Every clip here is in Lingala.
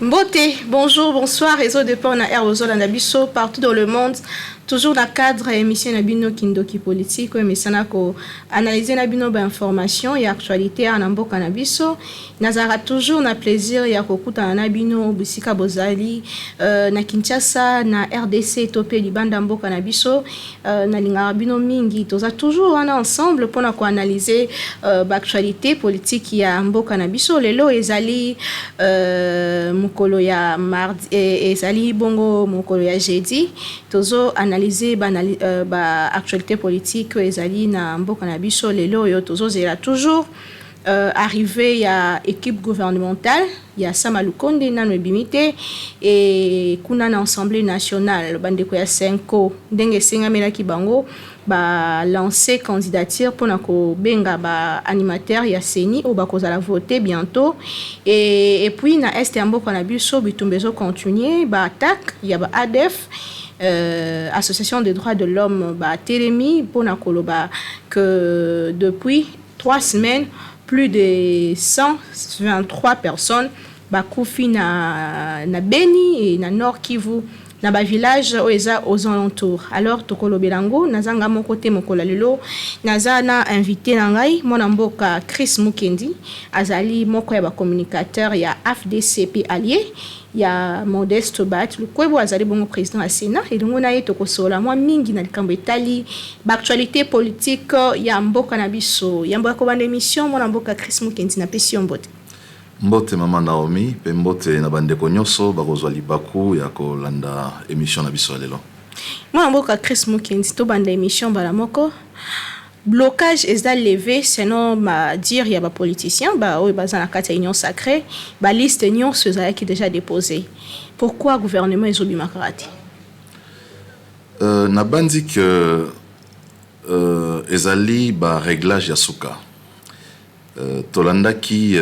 Mbote, bonjour, bonsoir, réseau de port na Airozol Anabiso, partout dans le monde. Toujours dans le cadre émission Nabino Kindoki politique, émission ko analyser Nabino ba information et actualité en ambo Canabiso. Nazara toujours na plaisir ya kokuta Nabino Busika Bozali na Kinshasa na RDC topé libanda ambo Canabiso na lingarabino mingi. Toza toujours on ensemble pour na ko analyser ba actualité politique ya ambo Canabiso. Lelo ezali mukolo ya mardi ezali bongo mukolo ya jeudi. Tozo analyser ba actualité politique ezali na mboka na biso lelo yo tozo zela toujours arrivé ya équipe gouvernementale ya Samalukonde na Nwebimite et kuna na Assemblée nationale bandeko ya Senko ndenge singa melaki bango ba lancer candidature pour na ko benga ba animateur ya Seni o ba kozala voter bientôt et puis na est ya mboka na biso bitumbezo continuer ba attaque ya ba ADF Association des droits de l'homme ba Télémi pour na koloba que depuis 3 semaines plus de 123 personnes ba koufi na Beni et na Nord Kivu na ba village oeza aux alentours. Alors tokolo belango nazanga mon côté mokola lelo nazana invité na ngai mona mboka Chris Mukendi azali moko ya ba communicateur ya FDCP allié ya Modeste Bat le kwebo azali bongo président à Sénat et donc on a été kosola moi mingi na likambo etali ba actualité politique ya mboka na biso ya mboka ko bande émission mona mboka Chris Mukendi na pesi mbote mbote mama Naomi pe mbote na bandeko nyonso bakozwa libaku ya kolanda émission na biso lelo mona mboka Chris Mukendi to bande émission bala moko blocage est levé sinon ma dire il y a pas politicien ba oui bazana na kata union sacrée ba liste union ceux qui déjà déposé pourquoi gouvernement ezobi makarati na bandi que ezali ba réglage ya suka tolanda qui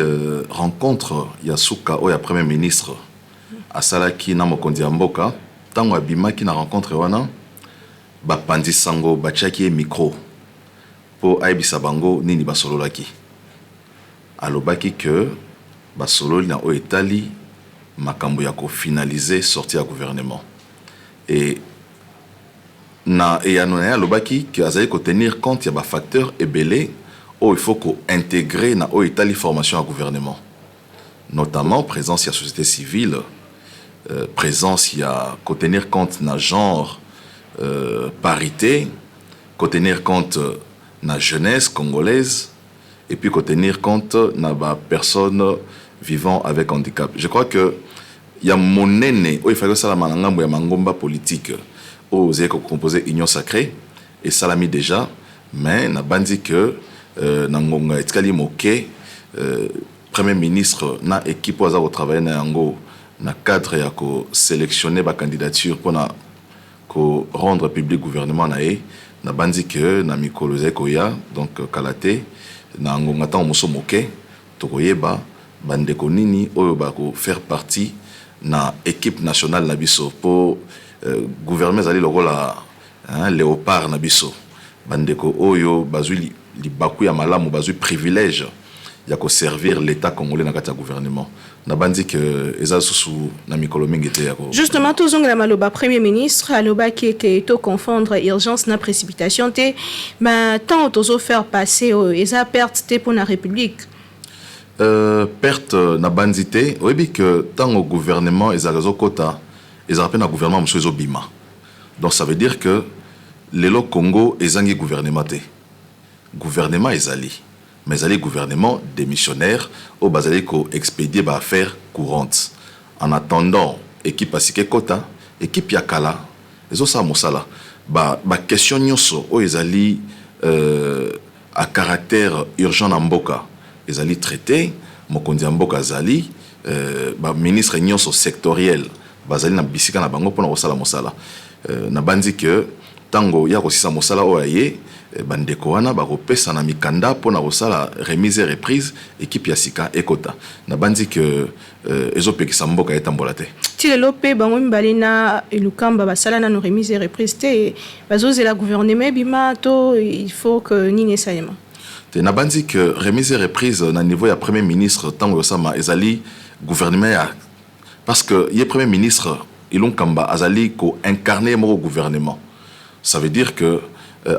rencontre ya suka o ya premier ministre asalaki na mokonzi ya mboka tango abimaki na rencontre wana ba pandisango bachaki micro po aibisa bango nini basololaki alobaki que basololi na o etali makambo ya ko finaliser sortie ya gouvernement et na eyano ya alobaki que azali ko tenir compte ya ba facteur ebele o il faut ko intégrer na o etali formation à gouvernement notamment présence ya société civile présence ya ko tenir compte na genre parité ko tenir compte na jeunesse congolaise et puis qu'on tenir compte na ba personnes vivant avec handicap. Je crois que il y a monene où il fallait ça la manangambo ya mangomba politique où vous avez composé union sacrée et ça l'a mis déjà mais na bandi que nangonga etkali moké premier ministre na équipe oza au travail na yango na cadre ya ko sélectionner ba candidature pour na ko rendre public gouvernement na na bandi que na mikolo zekoya donc kalate na ngonga ta moso moke tokoyeba bandeko nini oyo ba ko faire partie na équipe nationale na biso pour gouvernement ali lokola léopard na biso bandeko oyo bazui libaku ya malamu bazui privilège ya ko servir l'état congolais na kati ya gouvernement na bandi que eza susu na mikolo mingi te yako justement tozonga la maloba premier ministre aloba qui était to confondre urgence na précipitation te mais tant tozo faire passer eza perte te pour la république perte na bandi te oyebi que tant au gouvernement ezalazo kota ezapena na gouvernement monsieur bima donc ça veut dire que lelo Congo ezangi gouvernement te gouvernement ezali mais les gouvernements démissionnaires au basali ko expédier ba affaires courantes en attendant équipe asike kota équipe yakala ezo sa mosala ba question nyonso o ezali à caractère urgent na mboka ezali traité mokonzi mboka zali ba ministre nyonso sectoriel bazali na bisika na bango pona kosala mosala na bandi que tango ya kosisa mosala o aye bandeko wana bakopesa na mikanda pona kosala remise et reprise équipe ya sika ekota na bandi que ezopekisa mboka etambola te ti lelo pe bango mibale na elukamba basala na no remise et reprise te bazozela gouvernement bima to il faut que nini esalema te na bandi que remise et reprise na niveau ya premier ministre tango yosama ezali gouvernement ya parce que le Premier ministre, Ilon Kamba, Azali, ko incarné mon gouvernement. Ça veut dire que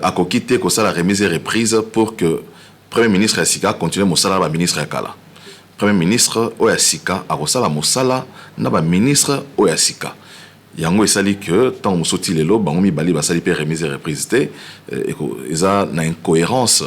à quitter que ça la remise et reprise pour que Premier ministre Yassika continue mon salaire ministre Yakala. Premier ministre Oyasika a la mosala na ba ministre Oyasika. Yango esali que tant musoti lelo bangomi bali basali pe remise et reprise et ça na incohérence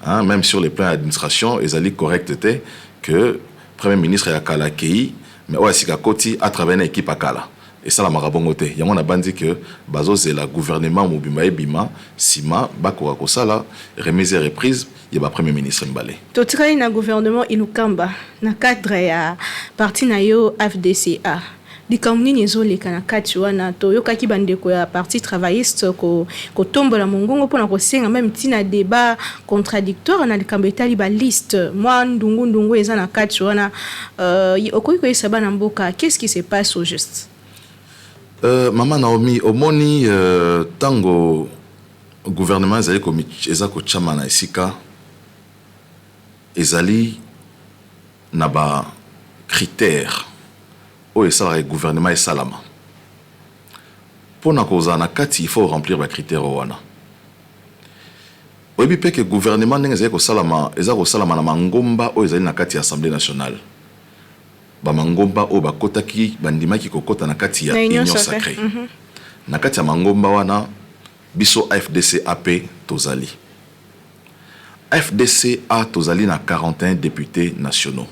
hein, même sur les plans d'administration ezali correcteté que Premier ministre Yakala kei mais Oyasika koti à travers une équipe Akala. Et ça la marabongote. Yango na bandi que bazo c'est la gouvernement mobima et bima sima bakora ko sala remise et reprise il y a Premier ministre Mbale. To travaille na gouvernement Ilukamba na cadre ya parti na yo FDCA. Di kamni nyezoleka na kati wana to yokaki bandeko ya parti travailliste ko tombola mongongo pona ko senga même tina débat contradictoire na likambo etali ba liste moi ndungu eza na kati wana okoki ko yesaba na mboka qu'est-ce qui se passe au juste? Maman Naomi omoni tango gouvernement ezali ko eza ko chama na esika ezali na ba critères o esala gouvernement et salama pona koza na kati il faut remplir ba critères wana oyebi pe que gouvernement ndenge ezali ko salama na mangomba o ezali na kati ya assemblée nationale ba mangomba o bakotaki bandimaki kokota na kati ya union sacrée na kati ya mangomba wana biso FDCAP tozali FDCA tozali na 41 députés nationaux.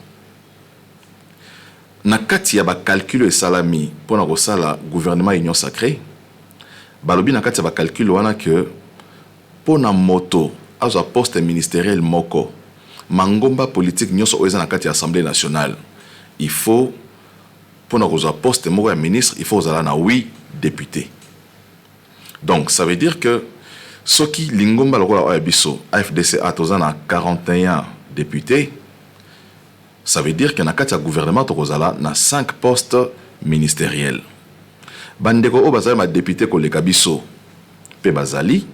Na kati ya ba calcul et salami pour na kosala gouvernement union sacrée. Balobi na kati ya ba calcul wana que pour na moto azo poste ministériel moko mangomba politique nyonso oza na kati ya assemblée nationale. Il faut pour na koza poste moko ya ministre, il faut zala na 8 députés. Donc ça veut dire que ce qui lingomba lokola oya biso AFDCA tozana 41 députés, ça veut dire que na kati ya gouvernement tokozala na 5 postes ministériels. Bandeko o bazali ma député koleka biso pe bazali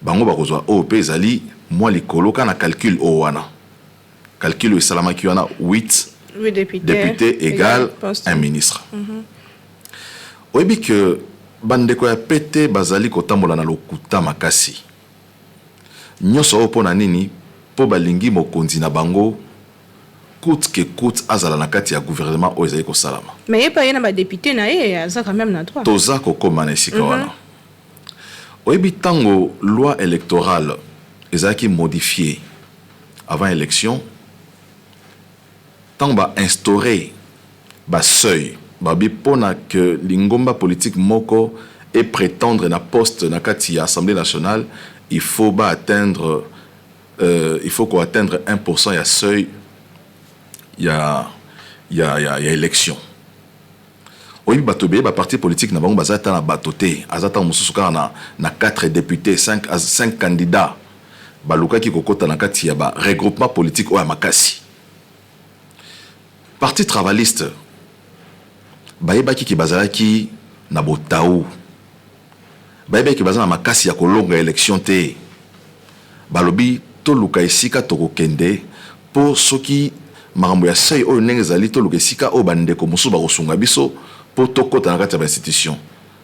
bango bakozwa o pe zali moi likolo kana calcul o wana. Calcul esalama ki wana 8 députés égale un ministre. Oyebi que bandeko ya pete bazali kotambola na lokuta makasi. Nyonso opo na nini po balingi mokonzi na bango coûte que coûte azala na kati ya gouvernement o ezali ko salama. Mais pas yena ba député na ye ça quand même na droit. Toza ko koma na sika wana. Oyebi tango loi électorale ezaki modifiée avant élection tango ba instaurer ba seuil babi pona que lingomba politique moko et prétendre na poste na kati ya Assemblée nationale, il faut ba atteindre il faut qu'on atteindre 1% ya seuil ya élection. Oui batobe ba parti politique na bango bazata na batoté azata mususu kana na 4 députés 5 candidats baluka ki kokota na kati ya ba regroupement politique o ya makasi. Parti travailliste bayebaki ki bazalaki na botaou bayebaki ki bazana makasi ya kolonga élection te balobi to luka esika to kokende po soki makambo ya sey o ndenge zali to luka esika o bandeko musu ba kosunga biso po to kota na kati ya institution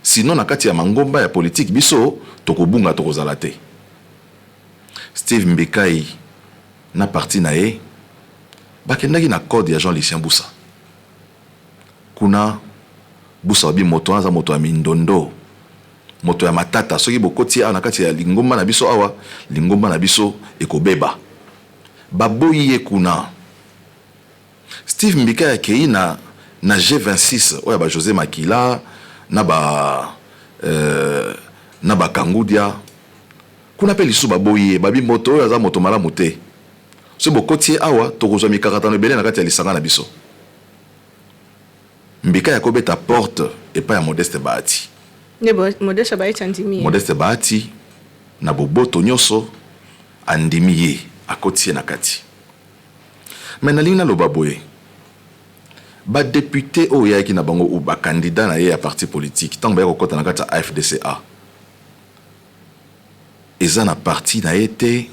sinon na kati ya mangomba ya politique biso to kobunga to kozala te. Steve Mbekai na parti na ye bakendaki na code ya Jean-Lucien Boussa kuna Boussa bi moto aza moto ya mindondo moto ya matata soki bokoti ana kati ya lingomba na biso awa lingomba na biso ekobeba baboyi ye kuna Steve Mbika ya kei na G26 oya ba José Makila na ba Kangudia kuna pe lisu baboyi ye babi moto oya aza moto malamu te so bokoti awa tokozwa mikakatano ebele na kati ya lisanga na biso. Mbika ya kobeta porte et pas ya Modeste Bahati. Modeste Bahati andimi. Modeste Bahati na boboto nyoso andimi ye akoti na kati. Mais na lina lobaboye. Ba député o ya ki na bango ou ba candidat na ye ya parti politique tant ba kokota na kati ya FDCA. Eza na parti na été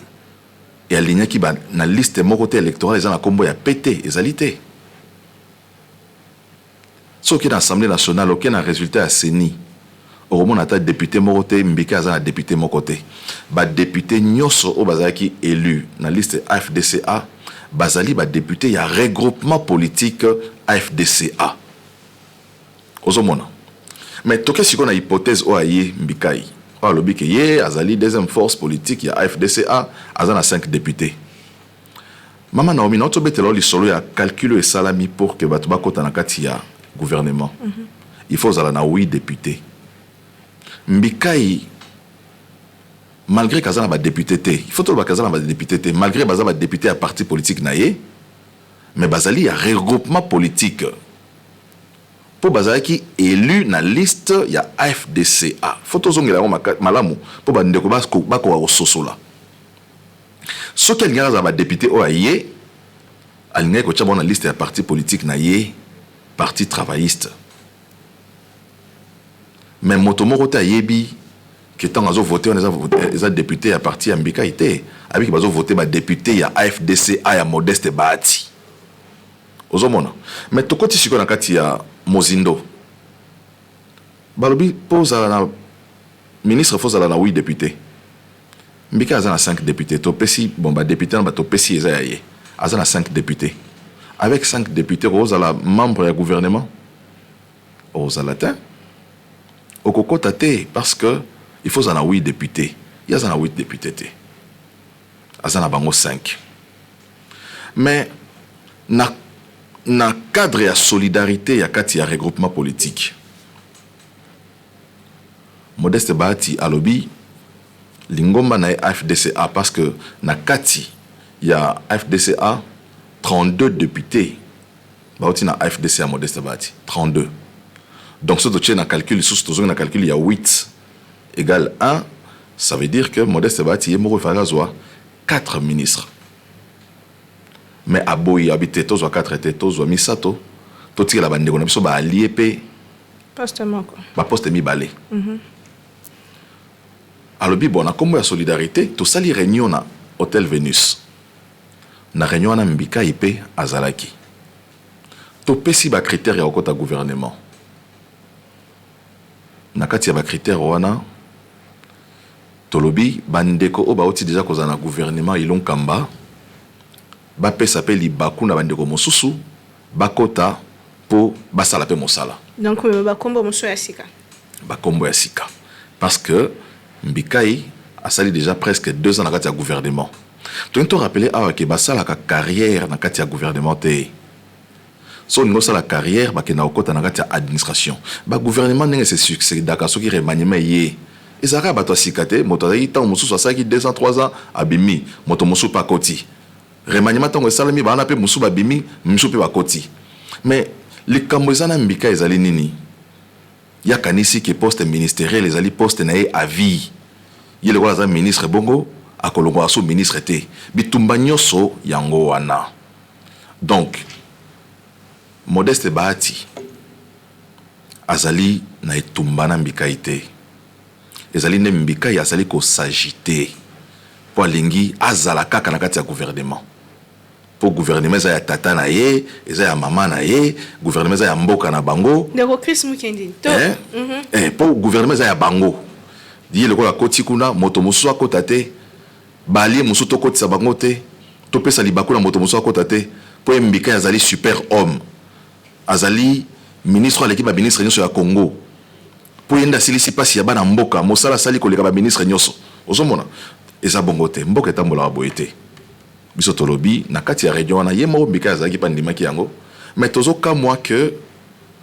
et aligne ki ba na liste moko te électorale eza na kombo ya PT ezalité. ce qui est dans l'Assemblée nationale, aucun résultat à CENI. Au moment où député Moroté, Mbika a député Mokoté. Ba député Nyoso au Bazaki élu dans la liste AFDCA, Bazali ba député, il y a regroupement politique AFDCA. Aux hommes. Mais tout ce qu'on a hypothèse au Aye Mbikai. Au lobby que yé, Azali deuxième force politique, il y a AFDCA, Azana 5 députés. Maman Naomi, notre bételo li solo ya calcul et salami pour que Batouba Kota Nakati ya gouvernement. Il faut zala na 8 députés. Mbikai, malgré Kazana ba député té, il faut tout le Kazana ba député té, malgré Bazana ba député à parti politique naïe, mais Bazali y a regroupement politique. Pour Bazali qui élu na liste, il y a AFDCA. Faut tout le monde malamu pour bandeko bako wa ososo la. Ce qu'il y a un député au Aïe, il y a une liste de partis politiques naïe, parti travailliste. Mais Motomoro Taïebi, qui est en voté, on a député à parti Ambika été, avec qui voté député à AFDC à Modeste Bahati. Ozomona. Mais tout côté si on a kati ya Mozindo. Balobi pose à la ministre faut à la 8 députés. Mbika a 5 députés. Topesi, bon, bah, député, bah, Topesi, il a 5 députés. Avec 5 députés, vous avez membre du gouvernement. Vous avez latin. Au coco tate, parce que il faut en 8 députés. Il y a 8 députés. Il y a 5. Mais, dans le cadre de la solidarité, il y a un regroupement politique. Modeste Bahati, à lobby, Lingomba na FDCA parce que na Kati il y a FDCA 32 députés. Baoti na FDCA Modeste Bahati 32. Donc ce dossier na calcul sous na calcul il y a 8 égale 1, ça veut dire que Modeste Bahati est mort falazoa 4 ministres. Mais aboyi habité tozo 4 était tozo misato toti la bande na biso ba allié pe Postement quoi. Ba poste mi balé. Alors, bon, comme la solidarité, tout ça, les réunions à Hôtel Vénus. Na réunion à Mbika IP à Zalaki. Tout pesi ba critères ya okota gouvernement. Na kati ya ba critères wana tolobi bandeko o ba oti déjà koza na gouvernement ilon kamba ba pesa pe li baku na bandeko mosusu bakota po basala pe mosala. Donc ba kombo moso ya sika. Ba kombo ya sika parce que Mbikai a sali déjà presque 2 ans dans le gouvernement. Tu as rappelé que Bassa la carrière dans le gouvernement. Si on a la carrière, on a l'administration. Le gouvernement n'est pas succès. D'accord, ce qui est remaniement. Et ça a été sikate, motoraï, tant moussou soit ça qui 2 ans, 3 ans, abimi, moto moussou pas koti. Remaniement, tant que salami, on a fait moussou abimi, moussou pas koti. Mais les Cambodgiens Mbika, ils allaient nini. Il y a kanisi qui poste ministériel, les alliés postent naé à vie. Il y a le ministre Bongo, à Kolongo Asso ministre était. Bitumba nyoso yango wana. Donc, Modeste Bahati, Azali na etumba na mbika ite. Azali ne mbika ya azali ko s'agiter. Pour lingi azala kaka na kati ya gouvernement. Pour gouvernement za ya tata na ye, za ya mama na ye, gouvernement za ya mboka na bango. Ndeko Chris Mukendi. Pour gouvernement za ya bango. Di le ko la koti kuna moto musu akota te. Bali musu to koti sa bango te. To pesa libaku na moto musu akota te. Pour mbika ya azali super homme. Azali ministre à l'équipe ministre nyoso ya Congo. Pour yenda silisi pasi ya bana mboka, mosala sali koleka ba ministre nyoso. Ozomona. Eza bongo te, mboka etambola boyete. Biso tolobi na kati ya région na yemo mbika azaki pa ndimaki yango. Mais tozoka moi que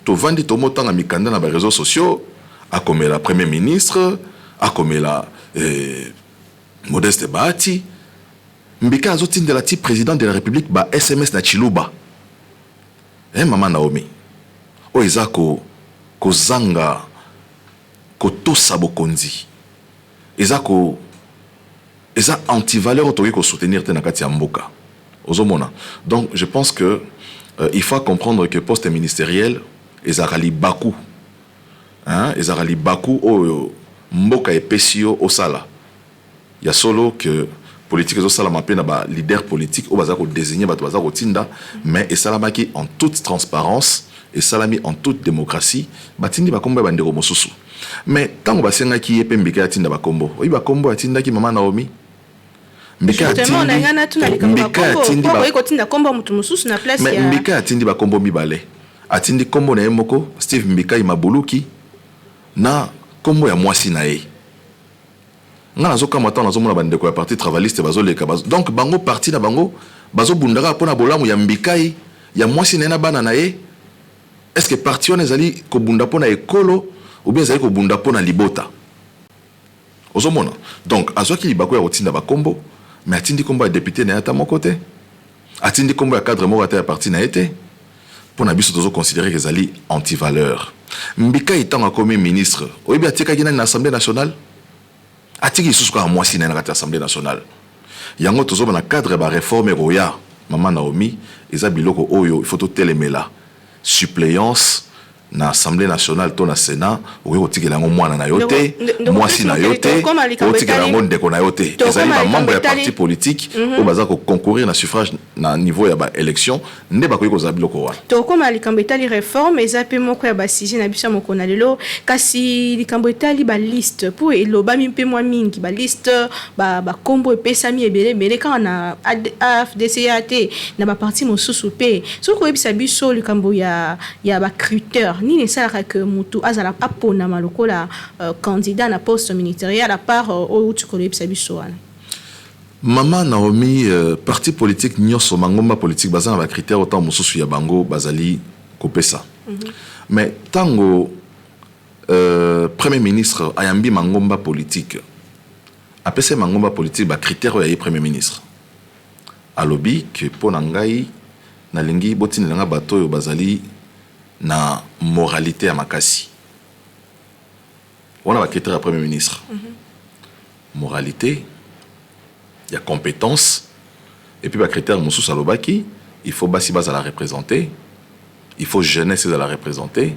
to vandi to motanga mikanda na ba réseaux sociaux, a comme la premier ministre, a comme la Modeste Bahati, mbika azotine de la type président de la République ba SMS na Chiluba. Maman Naomi. O ezako ko zanga ko tosa bokonzi. Ezako eza anti-valeur autorisée ko soutenir te na kati ya mboka. Ozomona. Donc je pense que il faut comprendre que poste ministériel ezakali baku. Hein, ezakali baku o mboka epesio osala. Il y a solo que politique ezosala mape na ba leader politique o bazako désigner bato bazako tinda mais esalamaki en toute transparence et salami en toute démocratie batindi bakombo bandeko mosusu mais tango basenga ki yepe mbika atinda bakombo oyi bakombo atinda ki mama Naomi mbika atindi bakombo mibale atindi kombo na yemoko Steve Mbika imabuluki na kombo ya mwasi na ye nga nazoka mata nazomona bandeko ya parti travailliste bazoleka donc bango parti na bango bazobundaka pona bolamu ya Mbikai ya mwasi na bana na ye est-ce que parti on ezali ko bunda pona ekolo ou bien ezali ko bunda pona libota ozomona donc azwaki libako ya kotinda bakombo mais atindi kombo ya député na ata moko te atindi kombo ya cadre moko ata ya parti na ete pona biso tozo considérer que ezali anti-valeur Mbikai tant comme ministre oyebi atikaki na l'Assemblée nationale atiki sous quoi moi si na l'Assemblée nationale yango tozo na cadre ba réforme roya mama Naomi eza biloko oyo il faut to telemela suppléance na Assemblée nationale to na Sénat oyo otikela ngo mwana na yote moi si na yote otikela ngo ndeko na yote ezali ba membre ya parti politique o baza ko concourir na suffrage na niveau ya ba élection nde ba ko za biloko wa to koma likambo etali réforme ezape moko ya ba sujet na biso moko na lelo kasi likambo etali ba liste pour eloba mi mpe mwa mingi ba liste ba kombo epesami ebele kana na AFDCAT na ba parti mosusu pe soko ebisa biso likambo ya ba critère ni salaka que mutu azala apona malokola candidat na poste ministériel à part au tukolo ebisa biso wana Mama Naomi parti politique nyoso mangomba politique bazana ba critère autant mosusu ya bango bazali kopesa mais tango premier ministre ayambi mangomba politique apese mangomba politique ba critère ya premier ministre alobi que pona ngai na lingi botini nga bato yo bazali na moralité ya makasi on a ba critère ya premier ministre moralité il y a compétence et puis ba critère mosusu alobaki il faut basi base à la représenter il faut jeunesse à la représenter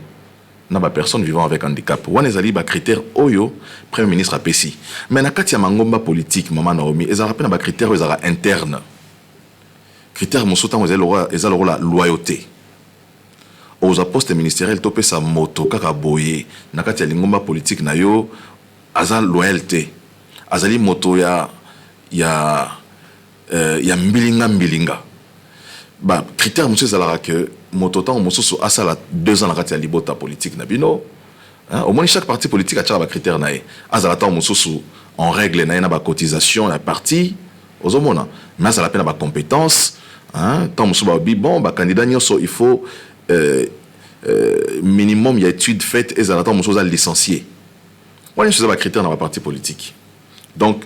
na ba personne vivant avec handicap wana ezali ba critère oyo premier ministre apesi mais na kati ya mangomba politique mama Naomi ezala pe na ba critère ezala interne critère mosusu tango ezala la loyauté aux postes ministériels topé sa moto kaka boye na kati ya lingomba politique na yo azal loyauté azali moto ya mbilinga ba critère monsieur zala que moto tant mosusu asala 2 ans na kati ya libota politique na bino au moins chaque parti politique a tcha ba critère na e azala tant mosusu en règle na ba cotisation la parti ozomona mais azala pe na ba compétence tant mosusu ba bon ba candidat nyoso il faut minimum il y a études faites et ça attend mon chose à licencier. Voilà je sais pas critère dans la partie politique. Donc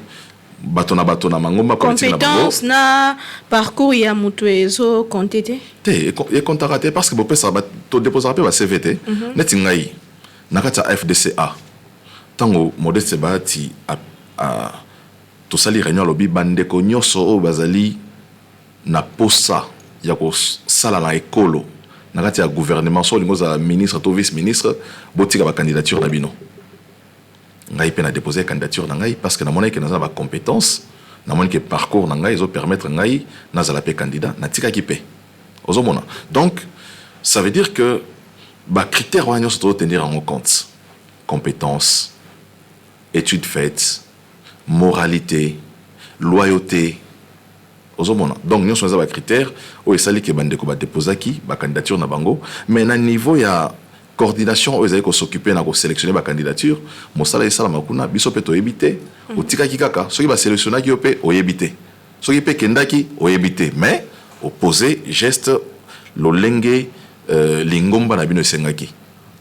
batona mangoma politique compétence na parcours ya mutu ezo compter et compter parce que bo pesa ba to déposer pe ba CVT net ngai na kata FDCA tango modeste bati a to sali réunion lobby bande ko nyoso o bazali na posa ya ko sala na ekolo na kati ya gouvernement so lingo za ministre to vice ministre botika ba candidature na bino ngai pe na déposer candidature na ngai parce que na monai que na ba compétence na monai que parcours na ngai zo permettre ngai na za la pe candidat na tika ki pe ozomona donc ça veut dire que ba critères wa nyo so tenir en compte compétence études faites moralité loyauté ozomona donc nous sommes à critères où il s'agit que bandeko ba déposer qui ba candidature na bango mais na niveau ya coordination où ils allaient s'occuper na ko sélectionner ba candidature mosala esala makuna biso pe to ebité otika ki kaka soki ba sélectionner ki opé oyebité soki pe kendaki oyebité mais opposé geste lolenge lingomba na bino sengaki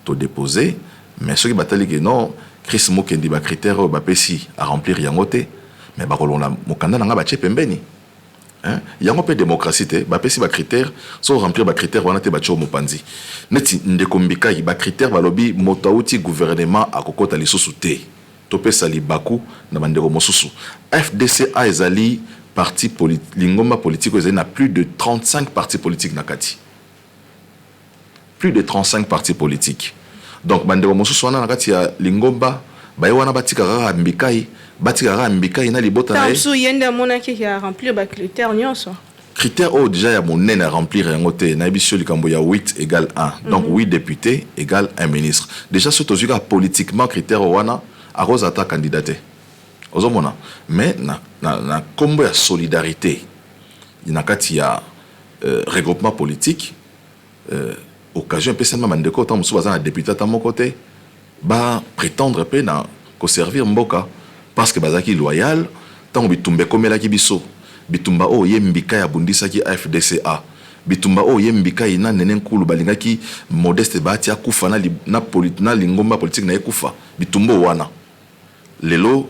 to déposer mais soki batali que non Chris Mokendi ba critères ba pesi à remplir yangote mais ba kolona mokanda nga ba che pembeni il y a un peu de démocratie ba pesi ba critère so remplir ba critère wana te ba cho mopanzi neti ndeko Mbikai ba critère ba lobi motauti gouvernement akokota lisusu te to pesa libaku na bandeko mosusu FDCA ezali parti politique lingomba politique ezali na plus de 35 partis politiques na kati plus de 35 partis politiques donc bandeko mosusu wana na kati ya lingomba ba wana batika kaka Mbikai batika kaka Mbikai na libota na Tamsu yenda mona ki ya remplir ba critères nyonso critère oh déjà il y a mon nez à remplir un côté naibisio likambo ya 8 égale 1 donc 8 députés égale un ministre déjà ce tozuka politiquement critère wana a rose ata candidaté ozomona mais na combo ya solidarité inakati ya regroupement politique occasion pe sema mandeko tant musu baza na député ta mon côté ba prétendre pe na ko servir mboka parce que bazaki loyal tant bitumbe komela ki biso bitumba o yembika ya bundisa ki AFDCA bitumba o yembika ina nene nkulu balingaki Modeste Bahati akufa na lingomba politique na ekufa bitumbo wana lelo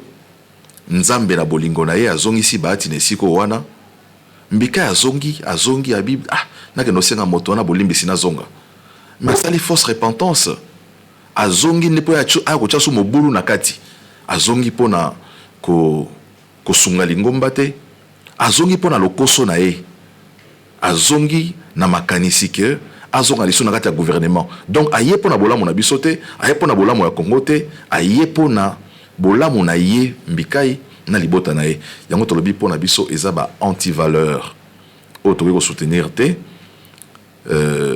nzambe na bolingo na ye azongisi Bahati nesiko wana mbika azongi abib nake no senga moto na bolimbisi na zonga mais sali fausse repentance azongi nepo ya ko chasu mobulu na kati azongi pona ko sunga lingomba te azongi pona lokoso na ye azongi na makanisi ke azonga liso na kati ya gouvernement donc aye pona bolamu na biso te aye pona bolamu ya Congo te aye pona bolamu na ye mbikai na libota na ye yango tolobi pona biso eza ba anti-valeur o toki ko soutenir te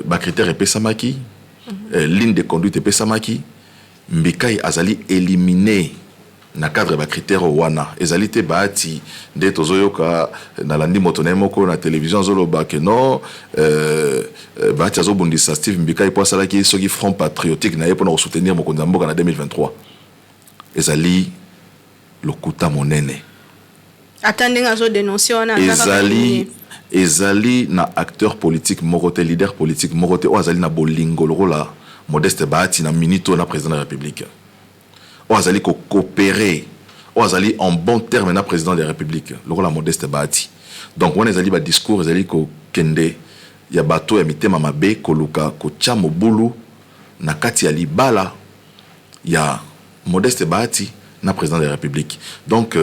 ba critère epesamaki ligne de conduite epesamaki mbikai azali éliminé na cadre ba critère wana ezalité Bahati nde tozoyoka na landi moto na moko na télévision zoloba que non Bahati azobundisa Steve Mbikai po salaki soki front patriotique na ye pour soutenir mokonzi mboka na 2023 ezali lokuta monene attendez azo dénoncer wana ezali na acteur politique morote leader politique morote o azali na bolingo lokola Modeste Bahati na minito na président de la République o azali ko coopérer o azali en bon terme na président de la République lokola Modeste Bahati donc on ezali ba discours ezali ko kende ya bato ya mitema mabe koluka ko tia mobulu na kati ya libala ya Modeste Bahati na président de la République donc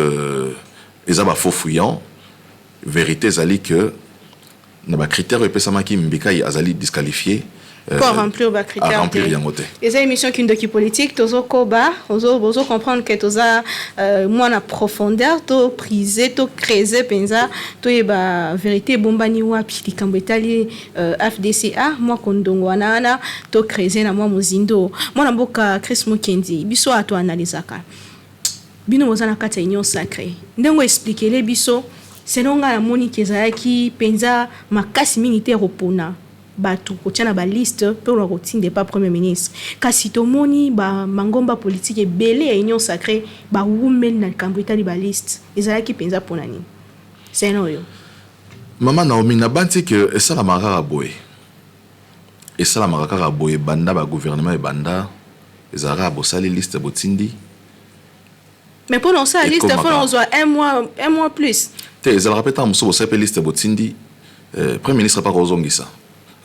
ezaba faux fouillant vérité ezali que na ba critère epesamaki Mbikai azali disqualifié pour remplir ba critère et ça émission Kindoki politique tozo koba ozo comprendre que toza moi na profondeur to priser to creuser penza to ba vérité bombani wapi likambo etali FDCA moi kondongo wana to creuser na moi mozindo moi na mboka Chris Mukendi biso ato analysaka bino mozana kata union sacrée ndengo expliquer les biso selon la monique ezaki penza makasi mingi te repona batu kotiana ba liste pour le routine des pas premier ministre kasi tomoni ba mangomba politique belé ya union sacrée ba women na kambita di ba liste ezalaki penza ponani c'est non yo mama Naomi na banti que esala maraka boye banda ba gouvernement e banda ezara bosali liste botindi mais pour lancer la liste il faut on soit un mois plus te ezala répéter muso bosali liste botindi premier ministre pas kozongisa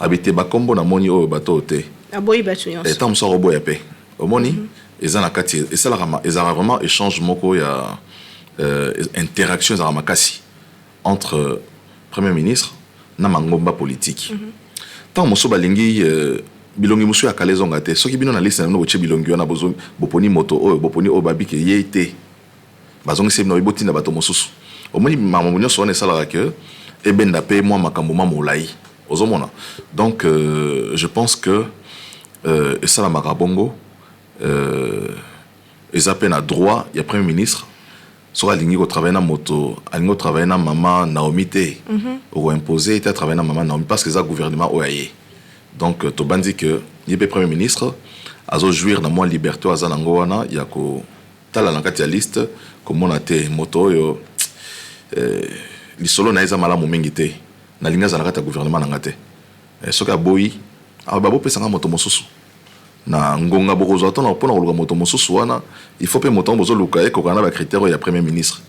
habité bakombo na moni o bato te aboyi batu yonso et tant so roboya pe omoni ezana kati ezala vraiment échange moko ya interaction za makasi entre premier ministre na mangomba politique tant muso balingi bilongi muso ya kalezonga te soki bino na liste na boche bilongi wana bozo boponi moto o boponi o babike yete bazongi se no iboti na bato mosusu omoni mamu nyonso wana esala que ebenda pe moi makambo mamolai ozomona donc je pense que ça la marabongo ils appellent à droit il y a premier ministre soit aligné au travail na moto aligné au travail na maman Naomi te ou imposer était travailler na maman Naomi parce que ça gouvernement oyaye donc to bandi que il est premier ministre azo jouir na moi liberté azanango wana ya ko tala na kati ya liste comme on a té moto yo li solo na eza malamu mingi te na linga za na kati ya gouvernement na ngate soka boyi ababo pesanga moto mosusu na ngonga bokozo atona pona koluka moto mosusu wana il faut pe moto bozo luka e kokana ba critère ya premier ministre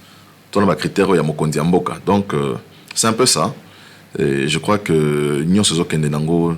tona ba critère ya mokonzi ya mboka donc c'est un peu ça et je crois que union sezo kende nango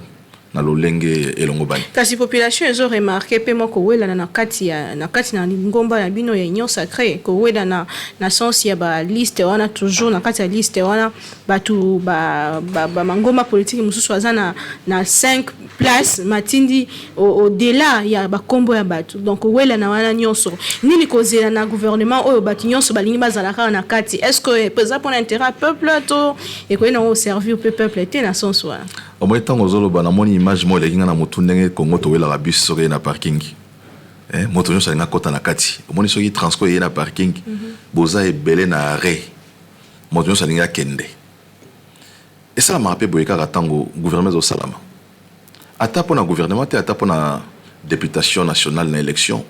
na lolenge elongo bani. Kasi population ezo remarqué pe moko wela na kati na ngomba na bino ya union sacrée ko wela na sens ya ba liste wana toujours na kati ya liste wana batu ba mangoma politique mususu azana na 5 places matindi au delà ya ba kombo ya batu. Donc wela na wana nyonso nini kozela na gouvernement oyo batu nyonso balingi bazalaka na kati. Est-ce que pesa pour l'intérêt peuple to et ko na servir au peuple était na sens wana. Au moins tant ozolo bana moni image mo lekinga na motu ndenge Congo to wela bus soki na parking moto nyonso alinga kota na kati omoni soki transport ye na parking boza ebele na arrêt moto nyonso alinga kende esalamaka mpe boye kaka ntango gouvernement ezosalama ata mpo na gouvernement te ata mpo na députation nationale na élection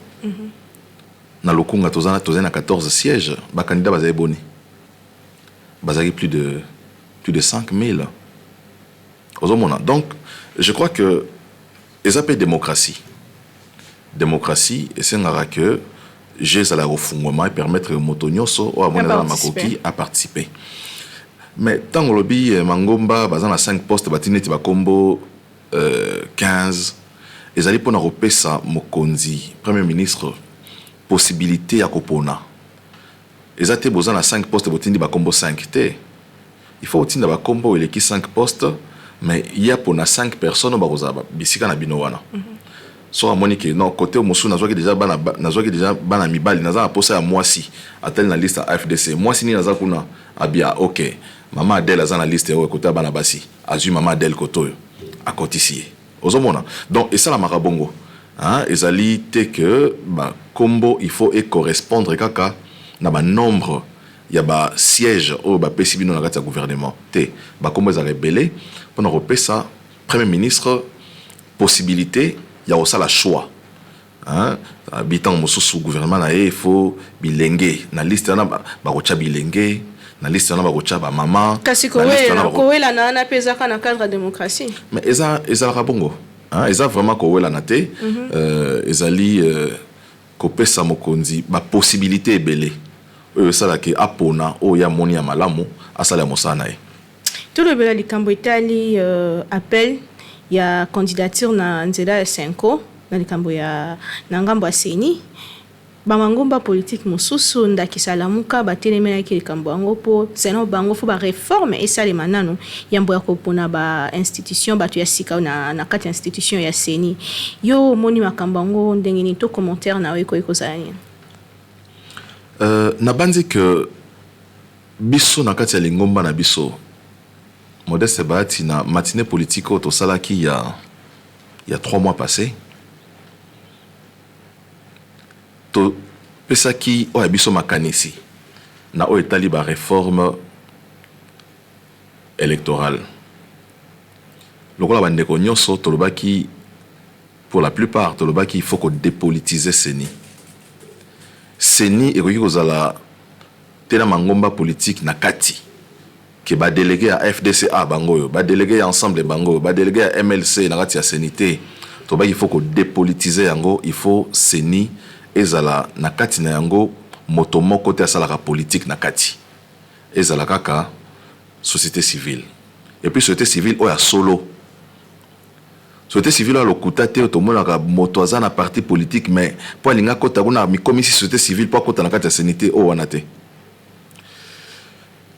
na lokunga tozali na 14 sièges bakandidat bazali boni bazali plus de 5000. Donc, je crois que les appels démocratie, et c'est que j'ai à la refondement et permettre aux motonioso ou à mon makoki à participer. Mais tant que le lobby Mangomba, bazan à 5 postes, batineti bakombo 15, ils allaient pour nous repérer ça, Mokonzi, Premier ministre, possibilité à Kopona. Ils étaient besoin à 5 postes, batineti bakombo 5. Il faut obtenir bakombo et qui 5 postes. Mais il y a pour 5 personnes au Barozaba, bisika na binowana. So amoni que non côté musu nazwa déjà bana mibali naza posa ya mwasi atel na liste AFDC mwasi ni naza kuna abia OK mama Adèle aza na liste o côté bana basi azui mama Adèle koto akotisi ozomona donc et ça la marabongo hein ezali te que ba combo il faut et correspondre kaka na ba nombre ya ba siège au ba pesi bino na kati ya gouvernement te ba combo za rebelle pour nous repérer ça premier ministre possibilité il y a aussi la choix hein habitant mususu gouvernement na il faut bilenge na liste na ba kocha bilenge na liste na ba kocha ba mama kasi ko wela na pesa kana cadre démocratie mais eza la bongo hein eza vraiment ko wela na te ezali ko pesa mokonzi ba possibilité ebele oyo sala ke apona o ya moni ya malamu asala mosana e tout le bela likambo itali appel ya candidature na nzela ya 5 na likambo ya na ngambo ya seni bamangomba politique mususu ndakisalamuka batelemela ki likambo yango po seno bango fo ba réforme esale manano yambo ya kopona ba institution batu ya sika na kati institution ya seni yo moni makambo yango ndenge ni to commentaire na weko ekozani na banzi que biso na kati ya lingomba na biso Modeste Bahati na matinée politique au Salaki il y a 3 mois passés. To pesaki o abiso makanisi na o etali ba réforme électorale. Lokola bandeko nyonso tolobaki pour la plupart tolobaki il faut qu'on dépolitiser Seni. Seni ekoki kozala tena mangomba politique na kati. Que ba délégué à FDCA bango ba délégué ensemble bango ba délégué à MLC na kati ya senité to ba il faut ko dépolitiser yango il faut seni ezala na kati na yango moto moko te asala politique na kati ezala kaka société civile et puis société civile oya solo société civile lo kutate to mona ka moto azana parti politique mais po linga kota kuna mi komisi société civile po kota na kati ya senité o wanate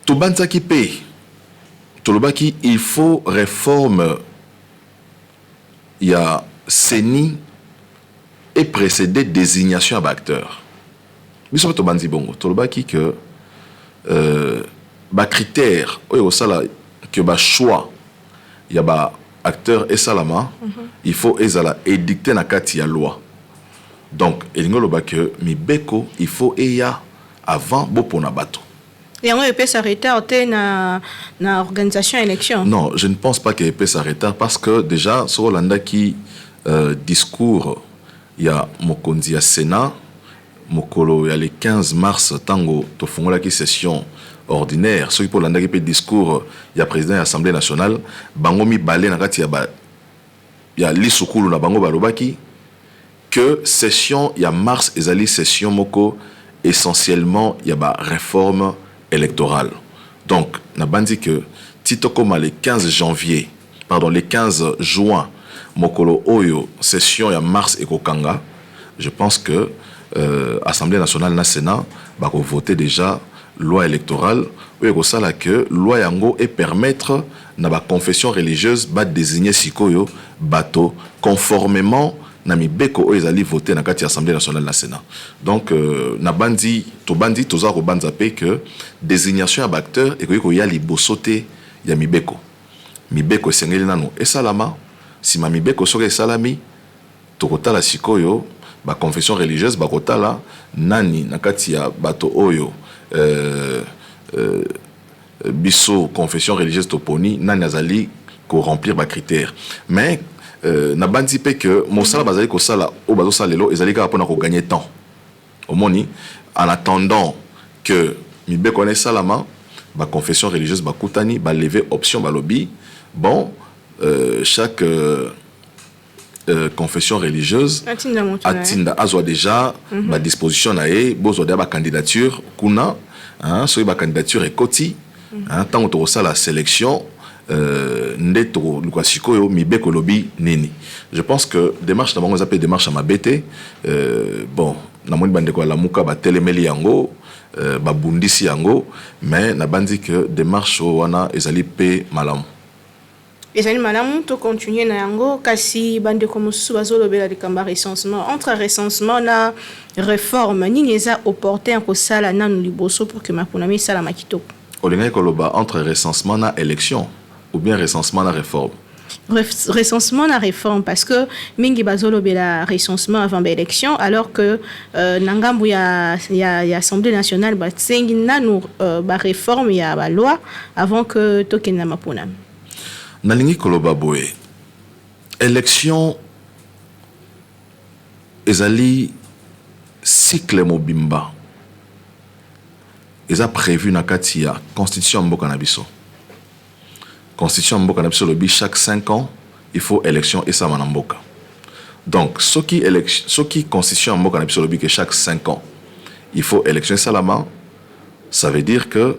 Toubanzaki P. Tolobaki, il faut réforme. Il y a CENI et précédé désignation à acteur. Mais sur Tobanzi Bongo, Tolobaki que ba critère, que ba choix, il y a ba acteur et salama, il faut édicter na kati ya loi. Donc, il y a que mi beko, il faut eya avant bopona bato. Et on peut s'arrêter na organisation élection. Non, je ne pense pas qu'il peut s'arrêter parce que déjà sur Hollanda qui discours il y a Mokonzi à Sénat, Mokolo il y a le 15 mars tango to fongola qui session ordinaire, ceux qui pour Hollanda qui peut discours il y a président de l'Assemblée nationale, bango mi balé na kati il y a lisukulu na bango balobaki que session il y a mars ezali session moko essentiellement il y a ba réforme électorale. Donc, n'a pas dit que Tito Koma le 15 juin mokolo oyo session ya mars ekokanga, je pense que Assemblée nationale na Sénat va voter déjà loi électorale où il que loi yango et permettre na ba confession religieuse ba désigner sikoyo bato conformément na mibeko oyo ezali voter na kati ya Assemblée nationale na Sénat. Donc na bandi toza ko banza pe que désignation ya acteur et ko ya liboso te ya mibeko esengeli nano esalama sima mibeko soki esalami tokotala sikoyo ba confession religieuse bakotala nani na kati ya bato oyo biso confession religieuse toponi nani azali ko remplir ba critères. Mais na bandi pe que mosala bazali ko sala o bazo salelo ezali ka pona ko gagner temps omoni en attendant que mibeko ne salama ba confession religieuse bakutani ba lever option ba lobby bon chaque confession religieuse atinda azwa déjà ma disposition na e bozo de ba candidature kuna so ba candidature ekoti tant to la sélection ndeto lukasiko mibeko lobi nini. Je pense que démarche na bango zape démarche à mabete bon na moni bande ko la muka ba telemeli yango ba bundisi yango mais na bandi que démarche wana ezali pe malamu. Ezali malamu to continuer na yango kasi bande ko mususu bazolobela likamba recensement entre recensement na réforme nini eza opportun ko sala nanu liboso pour que maponami sala makitoko. Olinga koloba entre recensement na élection ou bien recensement na réforme. Recensement na réforme parce que mingi bazolobela recensement avant l'élection alors que nangambu ya Assemblée nationale ba tsengi nanu ba réforme ya ba loi avant que tokena maponami. Nalingi koloba boye élection ezali cycle mobimba eza prévu na kati ya constitution mboka na biso. Constitution mboka na biso lobi chaque 5 ans il faut élection et ça na mboka. Donc ce qui constitution mboka na biso lobi que chaque 5 ans il faut élection et salama, ça veut dire que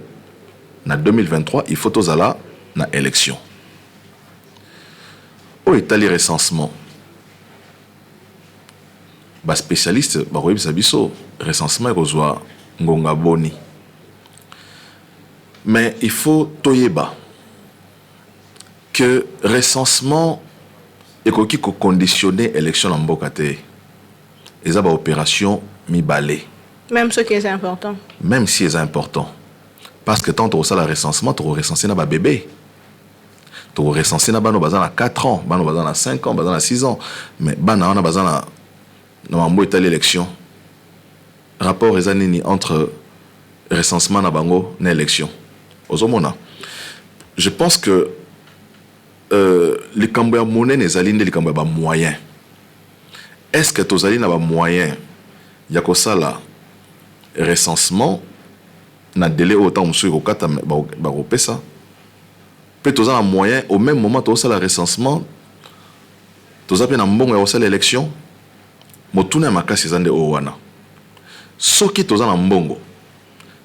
na 2023 il faut tozala na élection. Au état recensement ba spécialiste ba koyebisa biso recensement ekozwa ngonga boni. Mais il faut toyeba que recensement ekoki ko conditionner élection en mboka te. Eza ba opération mibale. Même ce qui est important. Même si c'est important. Parce que tant on ça la recensement, on recenser na ba bébé. To recenser na bano bazana 4 ans, bano bazana 5 ans, bazana 6 ans, mais bana on a bazana na mambo état l'élection. Rapport ezanini entre recensement na bango na élection. Ozomona. Je pense que les camboya monnaie les alignes les camboya ba moyen. Est-ce que tozali na ba moyen ya ko sala recensement na délai autant monsieur ko kata ba ko pesa? Peut-être un moyen au même moment tu as le recensement tu as bien un bon à l'élection motuna makasi zande owana soki tu as un bongo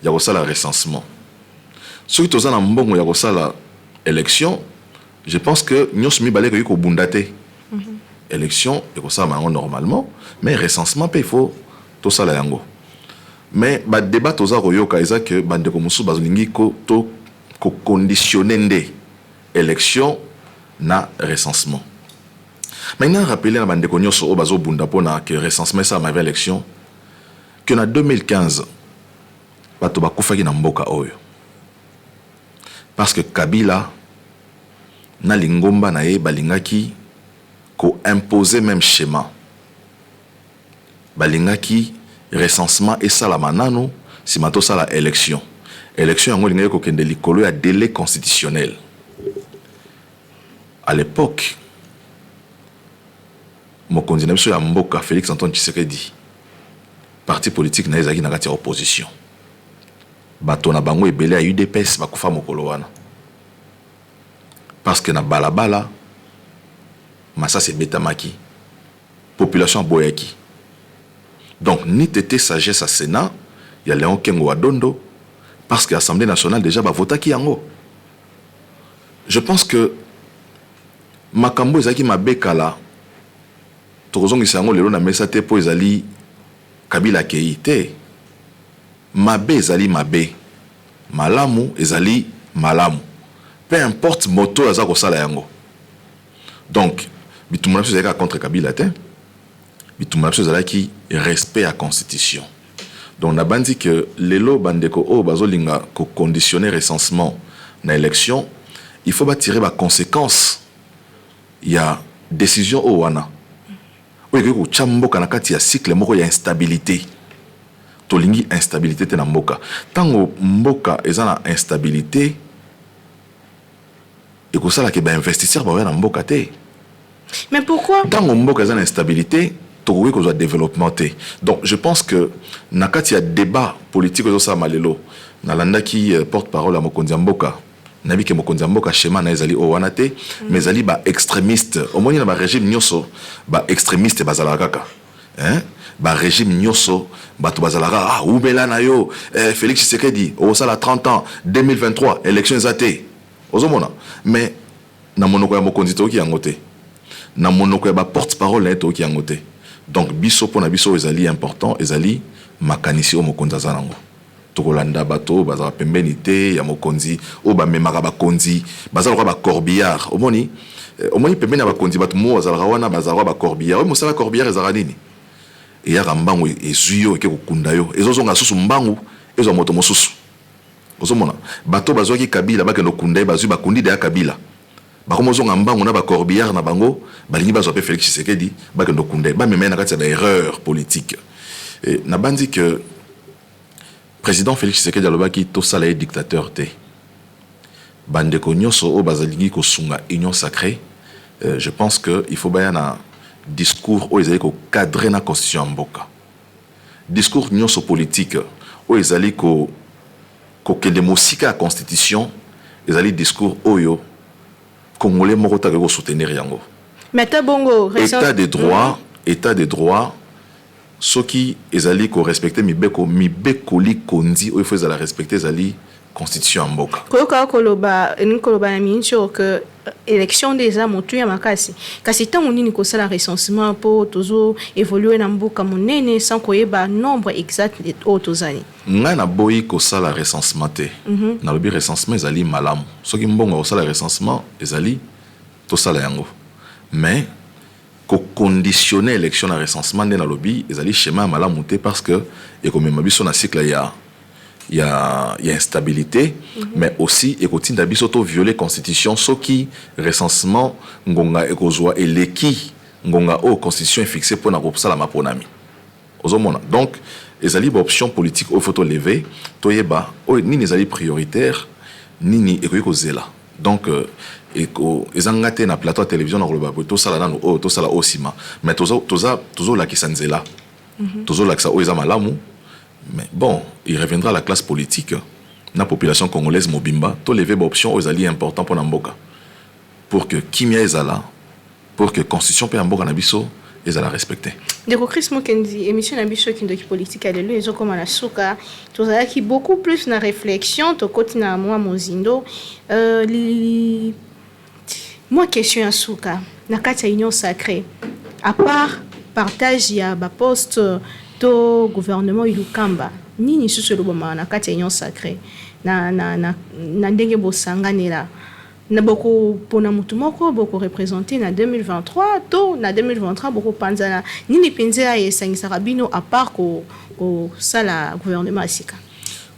ya ko sala recensement soki tu as un bongo ya ko sala élection je pense que nyos mi balé ko bundate élection et ko sala normalement mais recensement il faut tout ça la yango mais ba débat tu as koyoka eza que bande ko musu bazolingi ko to ko conditionner ndé élection na recensement. Maintenant, rappelez à bande konyo so bazo bunda pona que recensement ça ma élection que en 2015 bato bakufaki na mboka oyo. Parce que Kabila na lingomba na ye balingaki ko imposer même schéma. Balingaki recensement et ça la manano si mato ça la élection. Élection yango lingaki ko kende likolo ya délai constitutionnel. À l'époque, mon candidat sur Mboka Félix Antoine Tshisekedi, parti politique na ezaki na kati opposition. Bato na bango ebele a UDPS bakufa mokolo wana. Parce que na balabala massa se betamaki population boyaki. Donc ni tété sagesse à Sénat, il y a Léon Kengo Adondo parce que l'Assemblée nationale déjà va voter qui yango. Je pense que makambo ezalaki mabe kala tokozongisa yango lelo na mesa te po ezali Kabila akei te. Mabe ezali mabe, malamu ezali malamu, peu importe moto aza kosala yango. Donc bitumba biso ezalaki contre Kabila te, bitumba biso ezalaki respect à constitution. Donc na bandi que lelo bandeko o bazolinga ko conditionner recensement na élection, il faut ba tirer ba conséquences. Il y a décision o wana. O yeko chamboka na kati ya cycle moko ya instabilité. Tolingi instabilité te na mboka. Tango mboka eza na instabilité, et que ça là que ba investisseur ba na mboka te. Mais pourquoi? Tango mboka eza na instabilité, tokoki kozwa développement te. Donc je pense que na kati ya débat politique ozo sa malelo na landa qui porte-parole à Mokonzi Mboka. Nabi ke Mokonzi Mboka schéma na ezali o wana te, mais ezali ba extrémiste. Au moins na ba régime nyoso ba extrémiste bazala kaka. Hein? Ba régime nyoso bato bazalaka ubela na yo Félix Tshisekedi au sala 30 ans 2023 élection ezate ozomona mais na monoko ya mokonzi to ki yangote na monoko ya ba porte-parole na to ki yangote. Donc biso pona biso ezali important ezali makanisi o mokonzi azanango tokolanda bato bazala pembeni te ya mokonzi o ba memaka bakonzi bazala ba corbillard omoni pembeni ya bakonzi bato mo bazala wana bazala ba corbillard o mosala corbillard ezala nini et ya rambango ezuyo ke kokunda yo ezozonga susu mbangu ezo moto mosusu ozomona bato bazwaki Kabila bakendo kunda bazwi bakundi de ya Kabila bakomozonga mbangu na ba corbillard na bango balingi bazwa pe Félix Tshisekedi bakendo kunda ba memena na kati ya erreur politique et na bandi que président Félix Tshisekedi alobaki to sala dictateur te bande ko nyoso o bazalingi ko sunga union sacrée. Je pense que il faut bayana discours où ils allaient cadrer la constitution mboka. Discours nyoso politique où ils allaient que démosika la constitution, ils allaient discours oyo congolais morota ko soutenir yango. Mais bongo état de droit, état de droit ceux qui ils allaient ko respecter mi beko li kondi ou il faut la respecter ils allaient constitution mboka. Koyoka koloba na mincho que élection des âmes tu ya makasi kasi tango nini ko sala recensement pour toujours évoluer na mboka monene sans koyeba nombre exact de tozani nga na boyi ko sala recensement te na lobi recensement ezali malamu soki mbongo ko sala recensement ezali to sala yango mais ko conditionner élection na recensement de na lobi ezali schéma malamu te parce que et comme mabiso na cycle il y a instabilité, mais aussi et continue d'abisso to violer constitution ce qui recensement ngonga ekozwa et leki ngonga o constitution est fixée pour na kopsala maponami ozomona donc ezali ba option politique au photo lever toyeba o nini ezali prioritaire nini ekoyiko zela donc eko ezangate na plateau de télévision na koloba to sala nanu o to sala osima mais tozo la kisanzela tozo la kisa o ezama malamu. Mais bon, il reviendra à la classe politique, la population congolaise mobimba, to lever option aux alliés importants pour Namboka. Pour que Kimia ezala, pour que constitution pe Namboka nabiso ezala respecter. De Chris Mokendi, émission nabiso qui ndoki politique alelo ezo comme na suka, tozala ki beaucoup plus na réflexion to kotina moi mozindo moi question à suka na kati union sacrée. À part partage ya ba poste to gouvernement ilukamba nini susu loboma na kati union sacrée na ndenge bosanganela na boko pona mutu moko boko représenter na 2023 to na 2023 boko panzana nini penza esangisa rabino à part ko sala gouvernement asika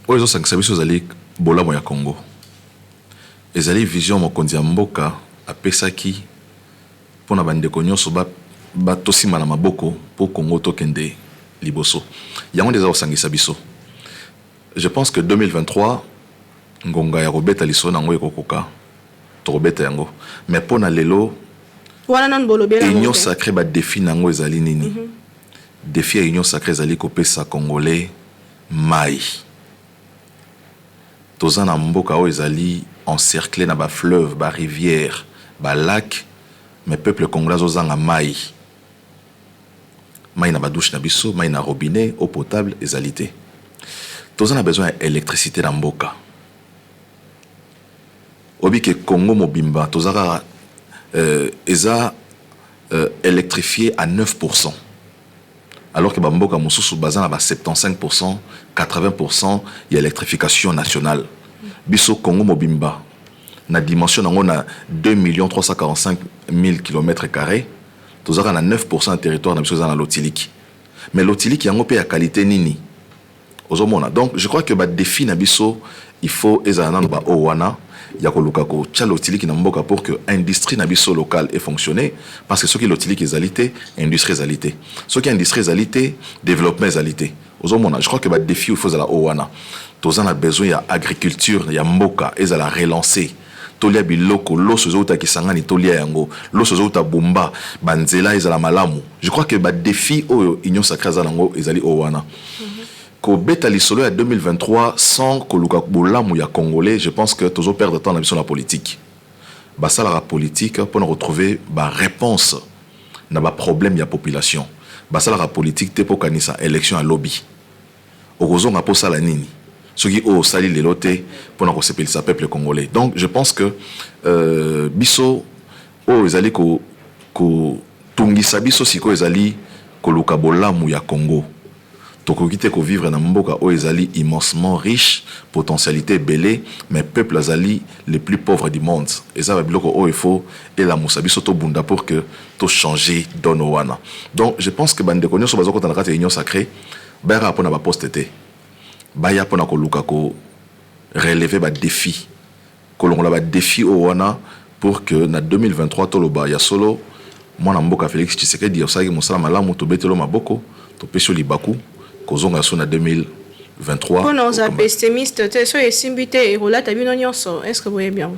oyo sangisa biso zali bolamo ya Congo ezali vision mokonzi ya mboka apesaki pona bandeko nyonso ba tosima na maboko po Congo to kende liboso yango déjà osangisa biso. Je pense que 2023 ngonga ya robeta liso nango ekokoka to robeta yango mais pona lelo wana nan bolobela union sacrée ba défi nango ezali nini défi ya union sacrée ezali kopesa congolais mai tozana mboka o ezali encerclé na ba fleuve ba rivière ba lac mais peuple congolais ozanga mai mai na ba douche na biso mai na robinet eau potable ezalité tous on a besoin d'électricité dans mboka obi ke Congo mobimba tozaka eza électrifié à 9%. Alors que Bamboka Moussou Bazan a 75%, 80%, il y a électrification nationale. Biso Congo Mobimba, na dimension on a 2 345 000 km². Tous avons 9% de territoire dans l'Otilik. Mais l'Otilik, il y a une qualité nini. Donc, je crois que le défi Nabiso, il faut ezana owana ya koluka ko tia l'Otilik na mboka pour que l'industrie Nabiso locale ait fonctionné. Parce que ce qui est l'Otilik est alité, industrie est alité. Ce qui est industrie est alité, développement est alité. Je crois que le défi, il faut la owana. Tous avons besoin d'agriculture, il y a mboka, et la relancer. Tolia biloko, loso zouta kisangani tolia yango, loso zouta bomba, banzela ezala malamu. Je crois que le défi au Union Sacrée Zalango ezali owana. Ko beta lisolo ya 2023 sans koluka bolamu ya congolais, je pense que toujours perdre de temps dans la politique. Basala la politique pour nous retrouver ba réponse na ba problème ya population. Basala la politique te pour kanisa élection à lobby. Okozo nga posa la nini. Ce qui au sali les lotés pour nous recevoir le peuple congolais. Donc je pense que biso o ezali ko tungisa biso siko ezali koluka bolamu ya Congo. Tokokite ko vivre na mboka o ezali immensement riche, potentialité belée, mais peuple azali les plus pauvres du monde. Et ça va biloko o il faut et la musabiso to bunda pour que to changer donowana. Donc je pense que bande konyo so bazoko na kati union sacrée, ba rapona ba posteté. Baya pona ko luka ko relever ba défi. Kolongola ba défi o wana pour que na 2023 toloba ya solo mwana mboka Félix Tshisekedi osaki mosala malamu to betelo maboko to peso libaku kozonga so na 2023. Pour nos pessimistes, tu es simbité et relate bino nyonso. Est-ce que vous voyez bien?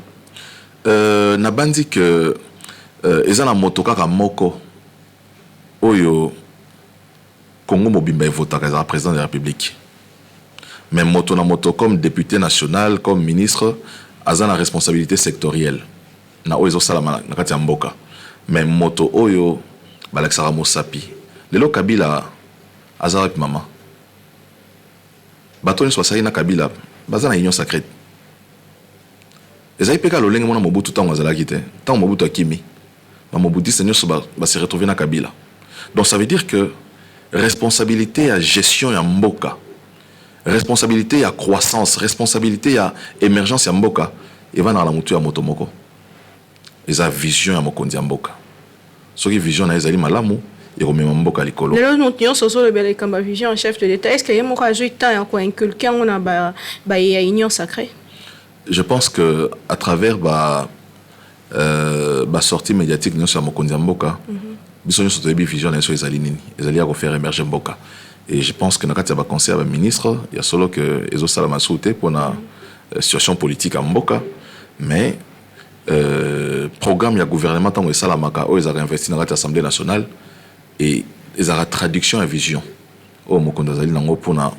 Na bandi que ezana motoka ka moko oyo Congo mobimba votaka za président de la République. Mais moto na moto comme député national, comme ministre, a la responsabilité sectorielle. Na oyo salama na kati ya mboka. Mais moto oyo balexara mosapi. Lelo Kabila azara mama. Batoni so sali na Kabila, bazana union sacrée. Ezai peka lolenge mona Mobutu tango azala kite. Tango Mobutu akimi. Ba Mobutu senyo so ba se retrouver na Kabila. Donc ça veut dire que responsabilité à gestion ya mboka. Responsabilité à croissance, responsabilité à émergence ya mboka, et va dans la mutu ya motomoko. Et a vision ya mokondi ya mboka. Ce qui vision na ezali malamu, et remet mboka likolo. Lelo nous tenions sur le bel comme vision en chef de l'État. Est-ce qu'il y a un joué temps quoi inculquer on a ba union sacrée? Je pense que à travers sortie médiatique nous sur mokondi ya mboka, biso nous sur vision na so ezali nini, ezali à faire émerger mboka. Et je pense que dans le cadre du conseil à ministre, il y a solo que les autres salama souhaité pour la situation politique à Mboka, mais programme il y a gouvernement tant que salamaka ils ont investi dans l'Assemblée nationale et ils ont la traduction et vision au mokondazali nango pour na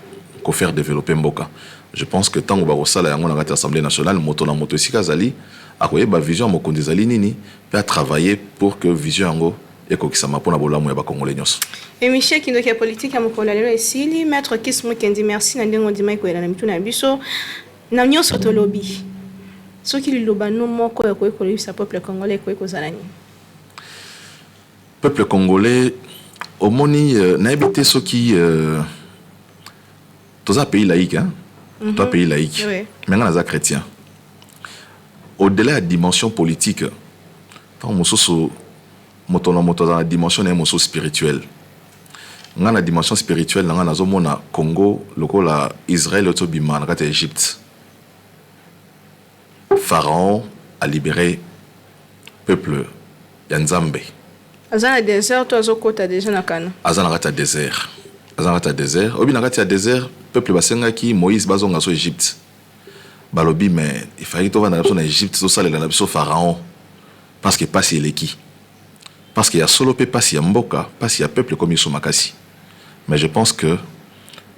ko faire développer Mboka. Je pense que tant que ba sala yango dans l'Assemblée nationale moto na moto sikazali a koye ba vision mokondazali nini peut travailler pour que vision yango et ko kisama pour na bolamu ya ba congolais nyos. Et Michel qui est politique à Mokola lelo esili maître Kismo Kendi merci na ndengo ndima ko na mitu na biso na nyonso to lobby. Ce qui liloba no moko ya ko sa peuple congolais ko zalani. Peuple congolais omoni na habité ce qui tous un pays laïque hein. Toi pays laïque. Oui. Mais on a chrétien. Au-delà de la dimension politique, tant mososo moto dans la dimension émotion spirituelle. Dans la dimension spirituelle, dans la zone Congo, la Israël et Tobima, dans l'Égypte. Pharaon a libéré le peuple Yanzambe. Azana désert, toi zokota déjà na kana. Azana désert. Azana désert. Obi na désert, peuple basenga ki Moïse bazonga so Égypte. Balobi mais il fallait que tu vas en Égypte, so sale na biso Pharaon parce que pas si il est qui. Parce qu'il y a solo pe pas si ya mboka, pas si ya peuple comme ils makasi. Mais je pense que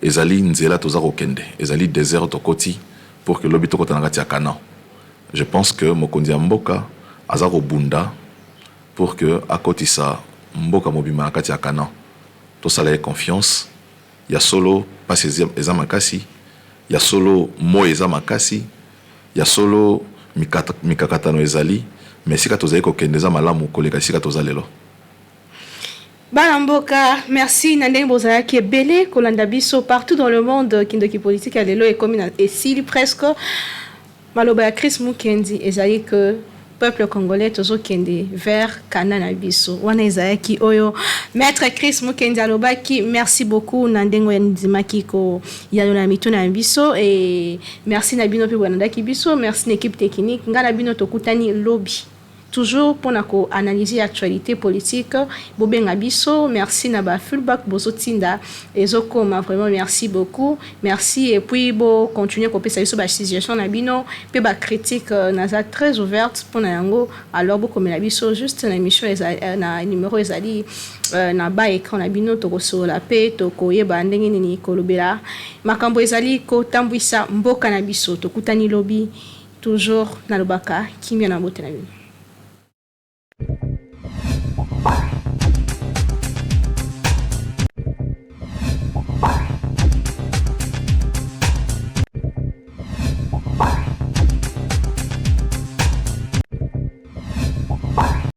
ezali nzela toza kokende, ezali désert tokoti pour que lobi tokota na kati ya Canaan. Je pense que mokondi ya mboka azako bunda pour que akotisa mboka mobima na kati ya Canaan. To sala confiance, ya solo pas si eza makasi, ya solo mo eza makasi, ya solo mikakatano ezali mais sika tozali kokendeza malamu koleka sika tozalelo. Balamboka, merci Nandeng Bozayaki Belé, Kolanda Biso, partout dans le monde, Kindoki politique à l'élo et comme et s'il presque Maloba Chris Mukendi, ezali que peuple congolais toujours kende vers Kanana Biso. Wana ezaki oyo maître Chris Mukendi alobaki, merci beaucoup Nandengo Ndimaki ko yalona mituna biso et merci Nabino pe Wanandaki Biso, merci l'équipe technique, ngana bino tokutani lobby. Toujours pour analyser l'actualité politique, Bobenga Biso, merci Naba Fulbak, Bozotinda, et Zokoma, vraiment merci beaucoup, merci, et puis bon, continuer à copier sur la situation Nabino, puis la critique naza très ouverte pour Nayango, alors beaucoup mais Nabiso juste une émission na numéro ezali na ba écran Nabino toko sur la paix, toko yeba ndenge nini kolobela, makambo ezali ko tambwisa mboka na biso, tokutani lobby, toujours na lobaka, kimia na bote na bino.